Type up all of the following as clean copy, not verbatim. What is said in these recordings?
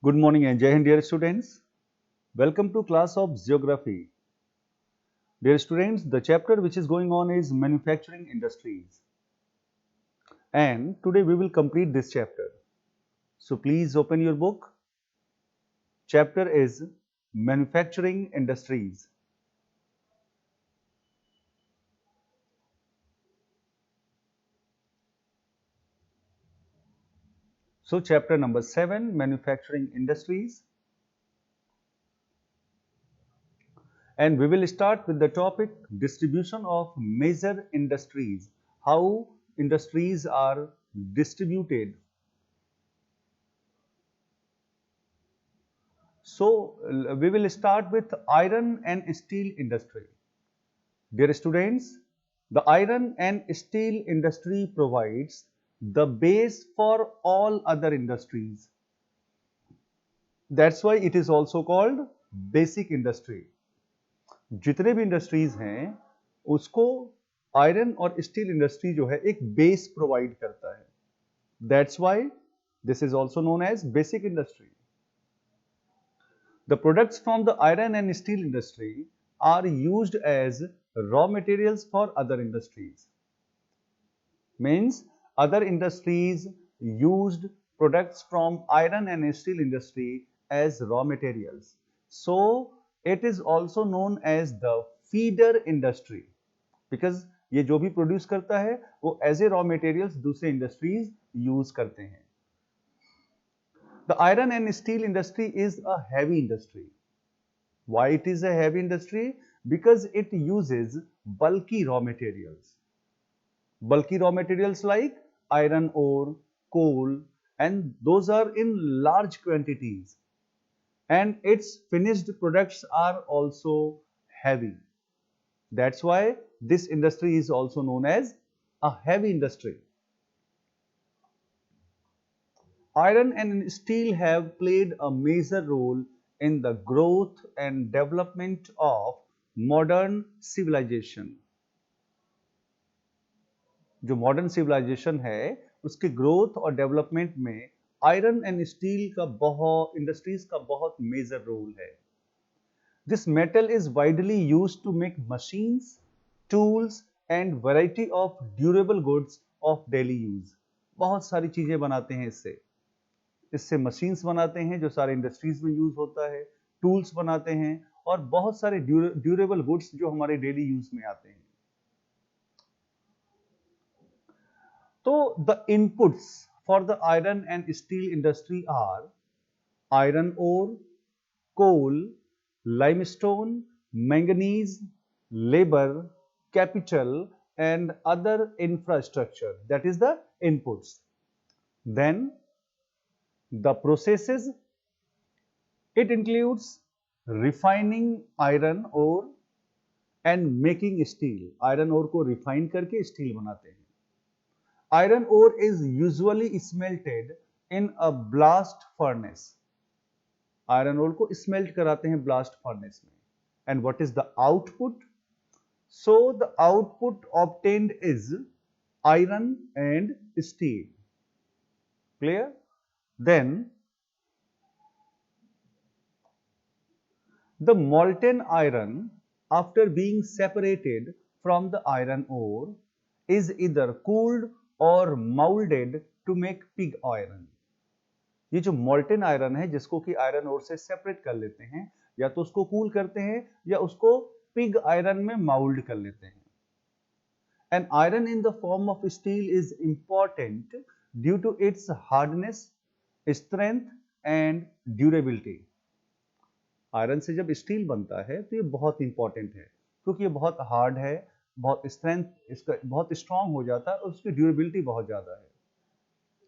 Good morning and Jai Hind, dear students. Welcome to class of Geography. Dear students, the chapter which is going on is Manufacturing Industries. And today we will complete this chapter. So please open your book. Chapter is Manufacturing Industries. So chapter number 7, Manufacturing Industries. And we will start with the topic distribution of major industries. How industries are distributed. So we will start with iron and steel industry. Dear students, the iron and steel industry provides the base for all other industries. That's why it is also called basic industry. जितने भी industries हैं उसको iron और steel industry जो है एक base provide करता है. That's why this is also known as basic industry. The products from the iron and steel industry are used as raw materials for other industries. Means other industries used products from iron and steel industry as raw materials. So it is also known as the feeder industry because ये जो भी produce करता है वो as a raw materials दूसरे industries use करते हैं. The iron and steel industry is a heavy industry. Why it is a heavy industry? Because it uses bulky raw materials. Bulky raw materials like iron ore, coal, and those are in large quantities. And its finished products are also heavy. That's why this industry is also known as a heavy industry. Iron and steel have played a major role in the growth and development of modern civilization. जो modern civilisation है उसके growth और development में iron and steel का बहुत industries का बहुत major role है. This metal is widely used to make machines, tools and variety of durable goods of daily use. बहुत सारी चीजें बनाते हैं इससे मशीन्स बनाते हैं जो सारे इंडस्ट्रीज में यूज होता है, टूल्स बनाते हैं और बहुत सारे ड्यूरेबल गुड्स जो हमारे डेली यूज में आते हैं. तो the inputs for the iron and steel industry are iron ore, coal, limestone, manganese, labour, capital and other infrastructure. That is the inputs. Then the processes, it includes refining iron ore and making steel. Iron ore को refine करके steel बनाते हैं. Iron ore is usually smelted in a blast furnace. Iron ore को smelt कराते हैं blast furnace में. And what is the output? So the output obtained is iron and steel. Clear? Then the molten iron, after being separated from the iron ore, is either cooled or molded to make pig iron. ये जो molten iron है जिसको कि iron ore से separate कर लेते हैं या तो उसको cool करते हैं या उसको pig iron में mold कर लेते हैं. And iron in the form of steel is important due to its hardness, strength and durability. Iron से जब स्टील बनता है तो ये बहुत इंपॉर्टेंट है क्योंकि ये बहुत हार्ड है, बहुत स्ट्रेंथ इसका बहुत स्ट्रांग हो जाता है और उसकी ड्यूरेबिलिटी बहुत ज्यादा है.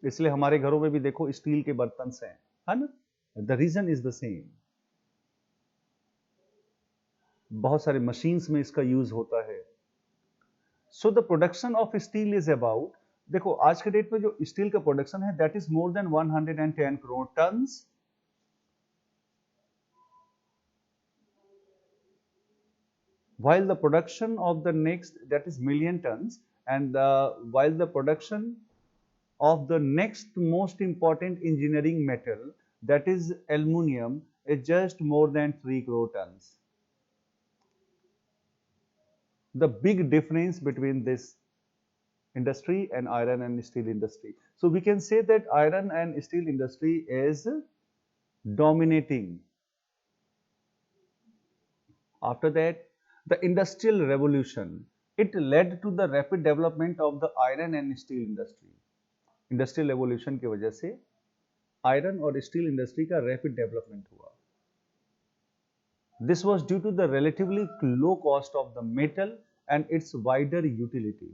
इसलिए हमारे घरों में भी देखो स्टील के बर्तन हैं, है ना. The reason is the same. बहुत सारे मशीन्स में इसका यूज होता है. So the production of steel is about, देखो आज के डेट में जो स्टील का प्रोडक्शन है that is more than 110 crore tonnes. While the production of the next, that is million tons, and while the production of the next most important engineering metal, that is aluminum, is just more than 3 crore tons. The big difference between this industry and iron and steel industry. So we can say that iron and steel industry is dominating. After that, the industrial revolution, it led to the rapid development of the iron and steel industry. Industrial revolution की वजह से iron और steel industry का rapid development हुआ. This was due to the relatively low cost of the metal and its wider utility.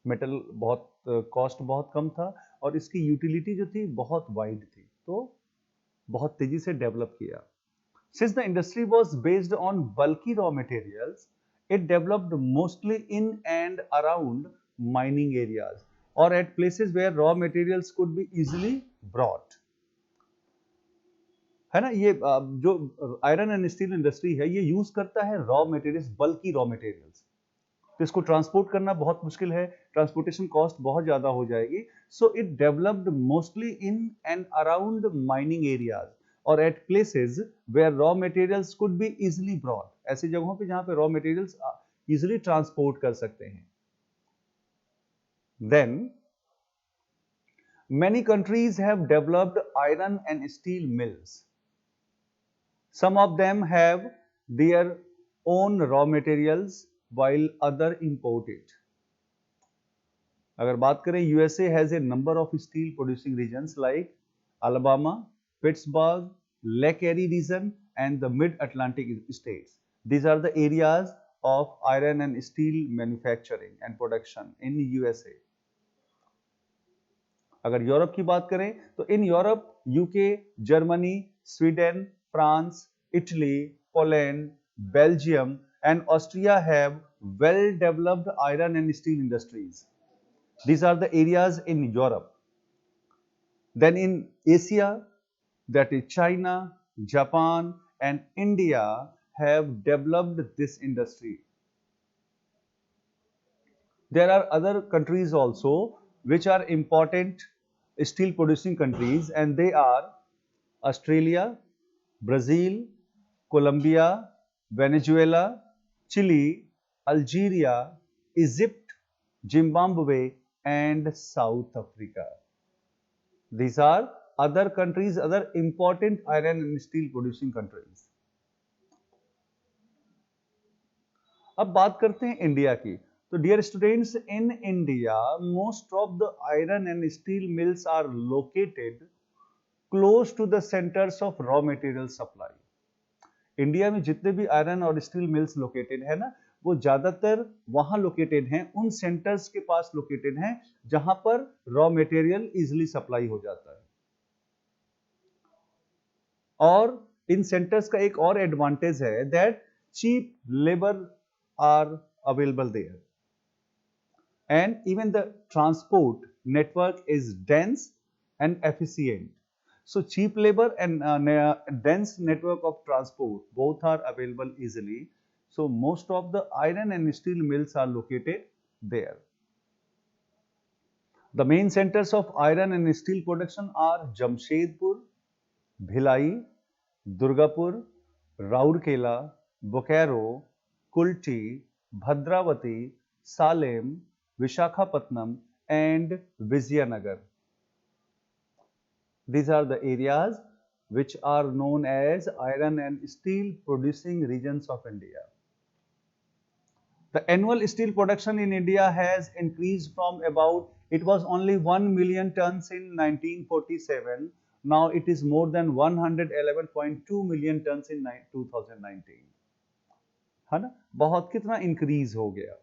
Metal बहुत cost बहुत कम था और इसकी यूटिलिटी जो थी बहुत वाइड थी, तो बहुत तेजी से डेवलप किया. Since the industry was based on bulky raw materials, it developed mostly in and around mining areas or at places where raw materials could be easily brought. है ना, ये जो आयरन एंड स्टील इंडस्ट्री है ये use करता है raw materials, बल्कि raw materials. तो इसको ट्रांसपोर्ट करना बहुत मुश्किल है, ट्रांसपोर्टेशन कॉस्ट बहुत ज्यादा हो जाएगी. So it developed mostly in and around mining areas और at places where raw materials could be easily brought. ऐसी जगहों पे जहां पे रॉ मटेरियल्स इजीली ट्रांसपोर्ट कर सकते हैं. Then many countries have developed iron and steel mills. Some of them have their own raw materials while other import it. अगर बात करें, USA has a number of steel producing regions like Alabama, Pittsburgh, Lake Erie region and the Mid-Atlantic states. These are the areas of iron and steel manufacturing and production in USA. अगर Europe की बात करें तो in Europe UK, Germany, Sweden, France, Italy, Poland, Belgium and Austria have well developed iron and steel industries. These are the areas in Europe. Then in Asia, that is China, Japan and India have developed this industry. There are other countries also which are important steel producing countries, and they are Australia, Brazil, Colombia, Venezuela, Chile, Algeria, Egypt, Zimbabwe and South Africa. These are other countries, other important iron and steel producing countries. अब बात करते हैं India की. So dear students, in India, most of the iron and steel mills are located close to the centers of raw material supply. India में जितने भी iron और steel mills located है ना, वो ज्यादातर वहां लोकेटेड हैं, उन सेंटर्स के पास लोकेटेड हैं जहां पर रॉ मटेरियल इजीली सप्लाई हो जाता है. और इन सेंटर्स का एक और एडवांटेज है that cheap labour are available there. And even the transport network is dense and efficient. So cheap labor and dense network of transport both are available easily. So most of the iron and steel mills are located there. The main centers of iron and steel production are Jamshedpur, Bhilai, Durgapur, Rourkela, Bokaro, Kulti, Bhadravati, Salem, Vishakhapatnam and Viziyanagar. These are the areas which are known as iron and steel producing regions of India. The annual steel production in India has increased from about, it was only 1 million tons in 1947. Now it is more than 111.2 million tons in 2019. है ना, बहुत कितना increase हो गया.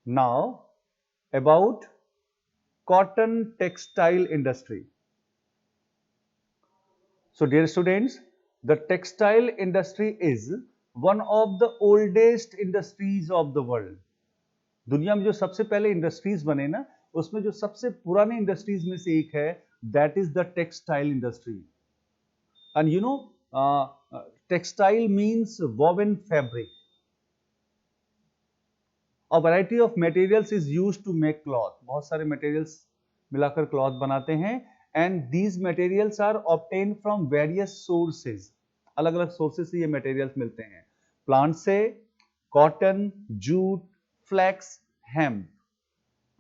Now about cotton textile industry. So dear students, the textile industry is one of the oldest industries of the world. दुनिया में जो सबसे पहले इंडस्ट्रीज बने ना, उसमें जो सबसे पुराने इंडस्ट्रीज में से एक है, that is the textile industry. And you know, textile means woven fabric. A variety of materials is used to make cloth. बहुत सारे materials मिलाकर cloth बनाते हैं. and these materials are obtained from various sources. अलग अलग sources से ये materials मिलते हैं. Plant से cotton, jute, flax, hemp.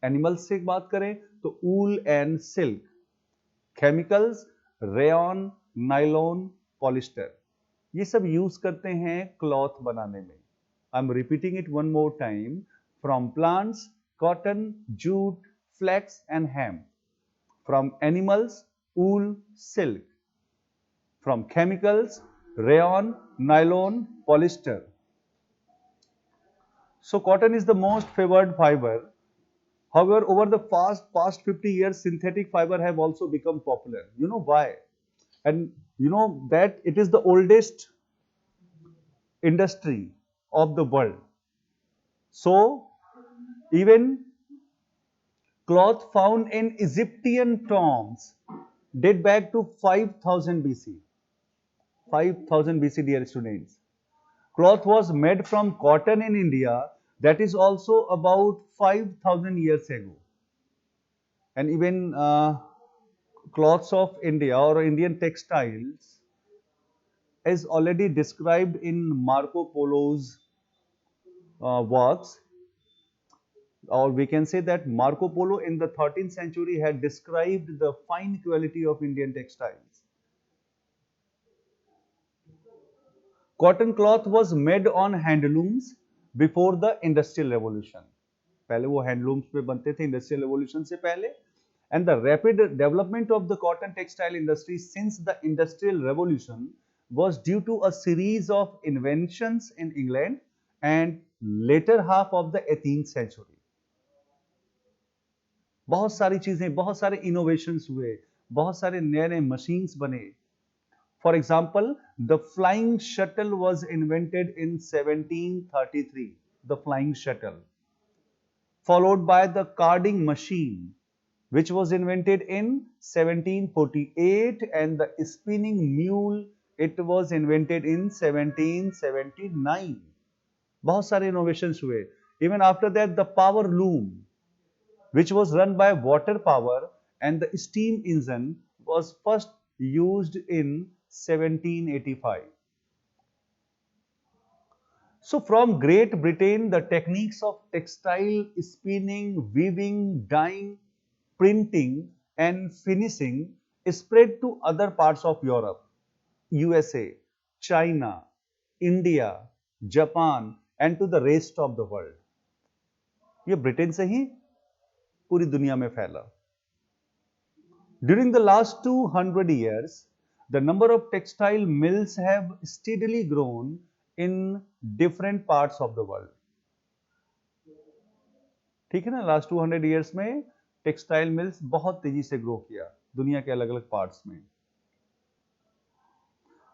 Animals से बात करें तो wool and silk. Chemicals, rayon, nylon, polyester. ये सब यूज करते हैं क्लॉथ बनाने में. I am repeating it one more time. From plants, cotton, jute, flax and hemp. From animals, wool, silk. From chemicals, rayon, nylon, polyester. So cotton is the most favored fiber. However, over the past 50 years, synthetic fiber have also become popular. You know why? And you know that it is the oldest industry of the world. So even cloth found in Egyptian tombs date back to 5000 BC. 5000 BC, dear students. Cloth was made from cotton in India, that is also about 5000 years ago. And even cloths of India or Indian textiles is already described in Marco Polo's works, or we can say that Marco Polo in the 13th century had described the fine quality of Indian textiles. Cotton cloth was made on handlooms before the Industrial Revolution. पहले वो handlooms पे बनते थे Industrial Revolution से पहले. And the rapid development of the cotton textile industry since the Industrial Revolution was due to a series of inventions in England and later half of the 18th century. बहुत सारी चीजें, बहुत सारे innovations हुए, बहुत सारे नए नए मशीन्स बने. For example, the flying shuttle was invented in 1733. The flying shuttle, followed by the carding machine which was invented in 1748, and the spinning mule, it was invented in 1779. बहुत सारे innovations हुए. Even after that, the power loom, which was run by water power, and the steam engine was first used in 1785. So from Great Britain, the techniques of textile, spinning, weaving, dyeing, printing and finishing spread to other parts of Europe, USA, China, India, Japan and to the rest of the world. ये Britain से ही पूरी दुनिया में फैला. During the last 200 years, the number of textile mills have steadily grown in different parts of the world. ठीक है ना, last 200 years में टेक्सटाइल मिल्स बहुत तेजी से ग्रो किया दुनिया के अलग अलग पार्ट्स में.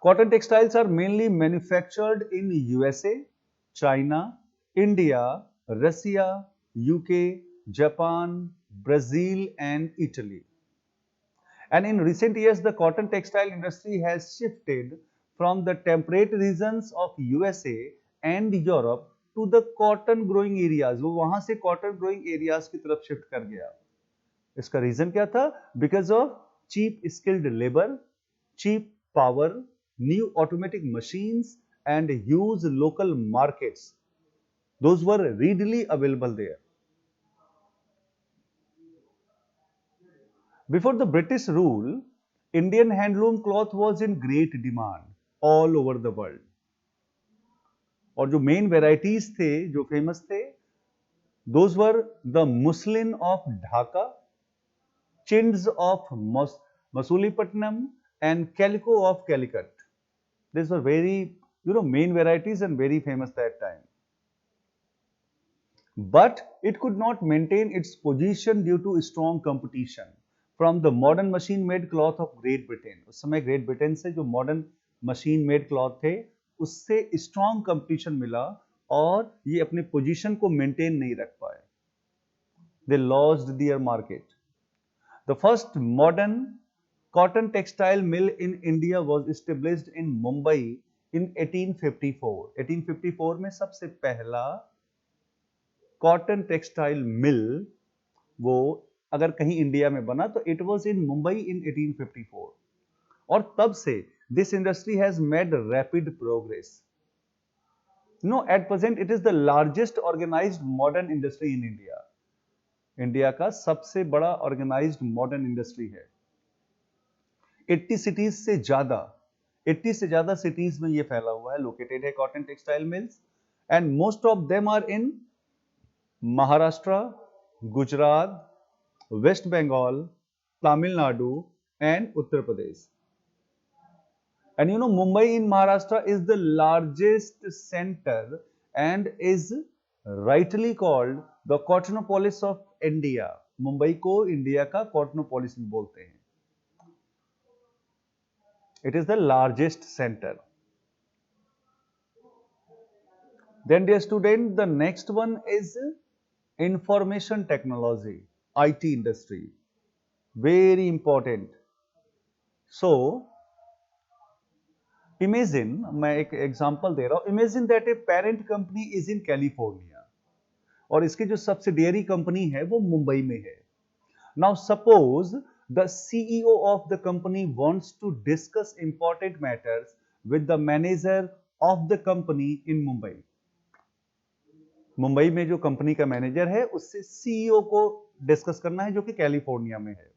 Cotton textiles are mainly manufactured in USA, China, India, Russia, UK, Japan, Brazil and Italy. And in recent years, the cotton textile industry has shifted from the temperate regions of USA and Europe to the cotton growing areas. वो वहां से cotton growing areas की तरफ shift कर गया. इसका reason क्या था? Because of cheap skilled labour, cheap power, new automatic machines and huge local markets. Those were readily available there. Before the British rule, Indian handloom cloth was in great demand all over the world. और जो main varieties थे, जो famous थे, those were the muslin of Dhaka, chins of Masulipatam and calico of Calicut. These were very, main varieties and very famous that time. But it could not maintain its position due to strong competition from the modern machine-made cloth of Great Britain. उस समय Great Britain से जो modern machine-made cloth थे, उससे strong competition मिला और ये अपने position को maintain नहीं रख पाए. They lost their market. The first modern cotton textile mill in India was established in Mumbai in 1854. 1854 में सबसे पहला cotton textile mill वो अगर कहीं इंडिया में बना तो it was in Mumbai in 1854 और तब से this industry has made rapid progress. No, at present it is the largest organised modern industry in India. India का सबसे बड़ा ऑर्गेनाइज्ड मॉडर्न इंडस्ट्री है. 80 सिटीज से ज्यादा 80 से ज्यादा सिटीज में ये फैला हुआ है, लोकेटेड है cotton textile mills and most of them are in Maharashtra, Gujarat, West Bengal, Tamil Nadu and Uttar Pradesh. And you know, Mumbai in Maharashtra is the largest center and is rightly called the Cottonopolis of India. Mumbai को India का कॉटनोपोलिस भी बोलते हैं. It is the largest center. Then dear student, the next one is information technology, IT industry. Very important. So, imagine, मैं एक example दे रहा हूं. Imagine that a parent company is in California और इसकी जो सब्सिडियरी कंपनी है वो मुंबई में है. Now suppose the CEO of the company wants to discuss important matters with the manager of the company in Mumbai. Mumbai में जो कंपनी का मैनेजर है उससे सीईओ को डिस्कस करना है जो कि कैलिफोर्निया में है.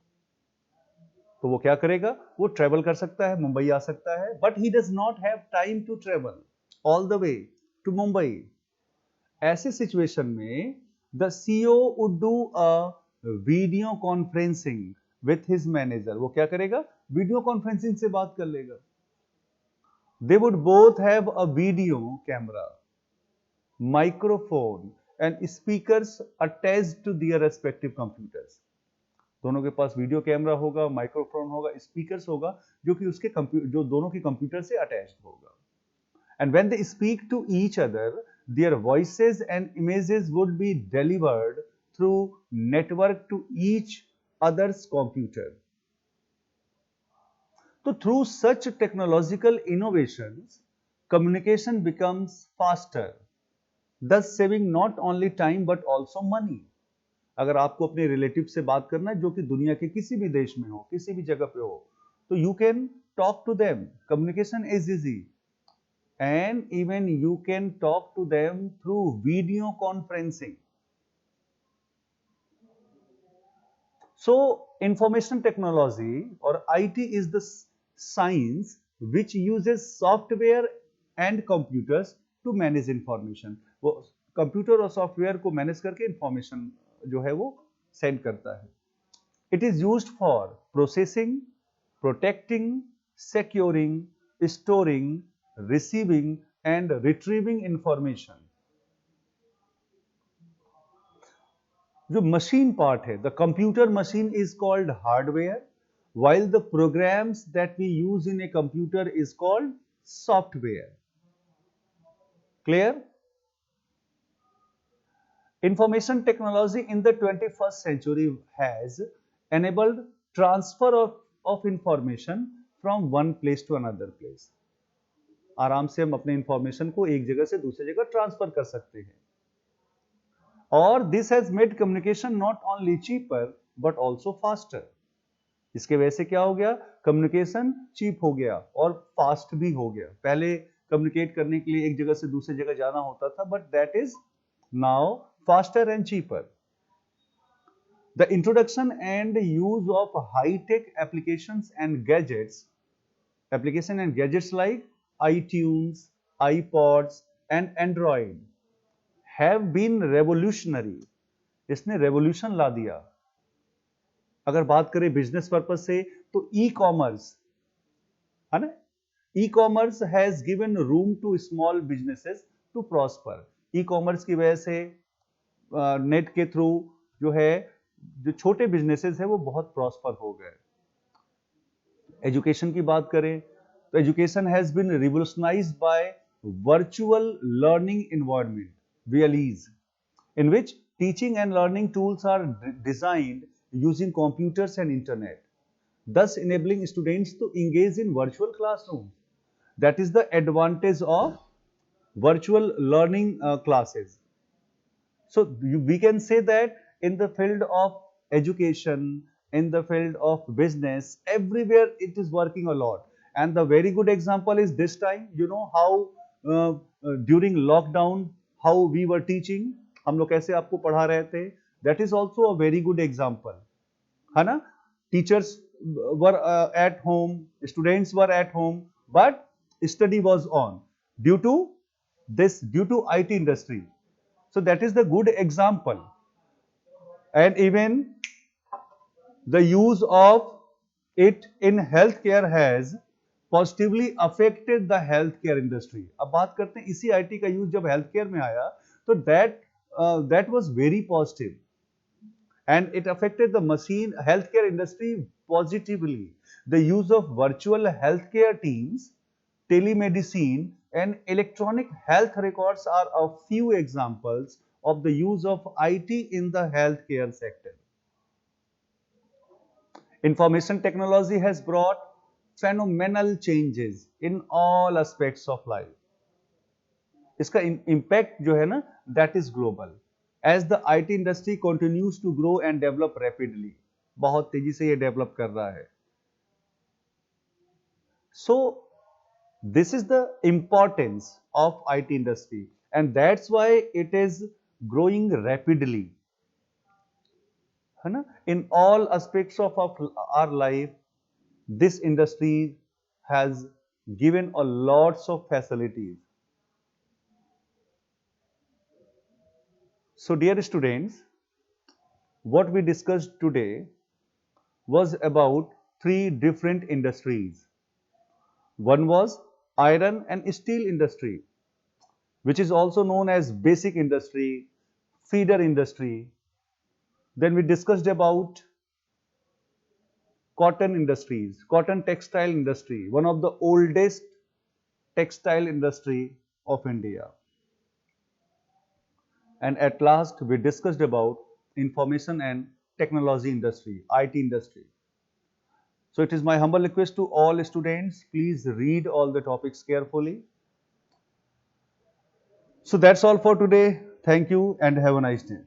तो वो क्या करेगा? वो ट्रेवल कर सकता है, मुंबई आ सकता है, but he does not have time to travel all the way to Mumbai. ऐसी सिचुएशन में the CEO would do a video conferencing with his manager. वो क्या करेगा? वीडियो कॉन्फ्रेंसिंग से बात कर लेगा. They would both have a video camera, microphone and speakers attached to their respective computers. दोनों के पास वीडियो कैमरा होगा, माइक्रोफोन होगा, स्पीकर्स होगा जो कि उसके जो दोनों के कंप्यूटर से अटैच्ड होगा. And when they speak to each other, their voices and images would be delivered through network to each others computer. तो through such technological innovations, communication becomes faster, thus saving not only time but also money. अगर आपको अपने relative से बात करना है जो कि दुनिया के किसी भी देश में हो, किसी भी जगह पे हो, तो you can talk to them. Communication is easy and even you can talk to them through video conferencing. So information technology और IT is the science which uses software and computers to manage information. वो computer और software को manage करके information जो है वो send करता है. It is used for processing, protecting, securing, storing, receiving and retrieving information. जो मशीन पार्ट है, the computer machine is called hardware, while the programs that we use in a computer is called software. Clear? Information technology in the 21st century has enabled transfer of information from one place to another place. आराम से हम अपने information को एक जगह से दूसरी जगह ट्रांसफर कर सकते हैं. और this has made communication not only cheaper but also faster. इसके वजह से क्या हो गया? कम्युनिकेशन चीप हो गया और फास्ट भी हो गया. पहले कम्युनिकेट करने के लिए एक जगह से दूसरी जगह जाना होता था, but that is now faster and cheaper. The introduction and use of high tech applications and gadgets, application and gadgets like iTunes, iPods and android have been revolutionary. इसने रेवोल्यूशन ला दिया. अगर बात करें बिजनेस पर्पस से तो ई कॉमर्स है ना, e commerce has given room to small businesses to prosper. E commerce की वजह से नेट के थ्रू जो है जो छोटे बिजनेसेस है वो बहुत प्रॉस्पर हो गए. एजुकेशन की बात करें तो education has been revolutionised by virtual learning environment, VLEs, in which teaching and learning tools are designed using computers and internet, thus enabling students to engage in virtual classrooms. That is the advantage of virtual learning classes. So we can say that in the field of education, in the field of business, everywhere it is working a lot. And the very good example is this time, you know how during lockdown, how we were teaching, हम लोग कैसे आपको पढ़ा रहे थे, that is also a very good example, है ना? Teachers were at home, students were at home, but study was on due to due to IT industry. So that is the good example. And even the use of it in healthcare has positively affected the healthcare industry. अब बात करते हैं इसी IT का use जब healthcare में आया तो that was very positive and it affected the machine healthcare industry positively. The use of virtual healthcare teams, telemedicine, and electronic health records are a few examples of the use of IT in the healthcare sector. Information technology has brought phenomenal changes in all aspects of life. इसका impact जो है ना, that is global. As the IT industry continues to grow and develop rapidly, बहुत तेजी से ये develop कर रहा है. So this is the importance of IT industry, and that's why it is growing rapidly. है ना? In all aspects of our life, this industry has given a lots of facilities. So dear students, what we discussed today was about three different industries. One was iron and steel industry, which is also known as basic industry, feeder industry. Then we discussed about cotton industries, cotton textile industry, one of the oldest textile industry of India. And at last we discussed about information and technology industry, IT industry. So it is my humble request to all students, please read all the topics carefully. So that's all for today. Thank you and have a nice day.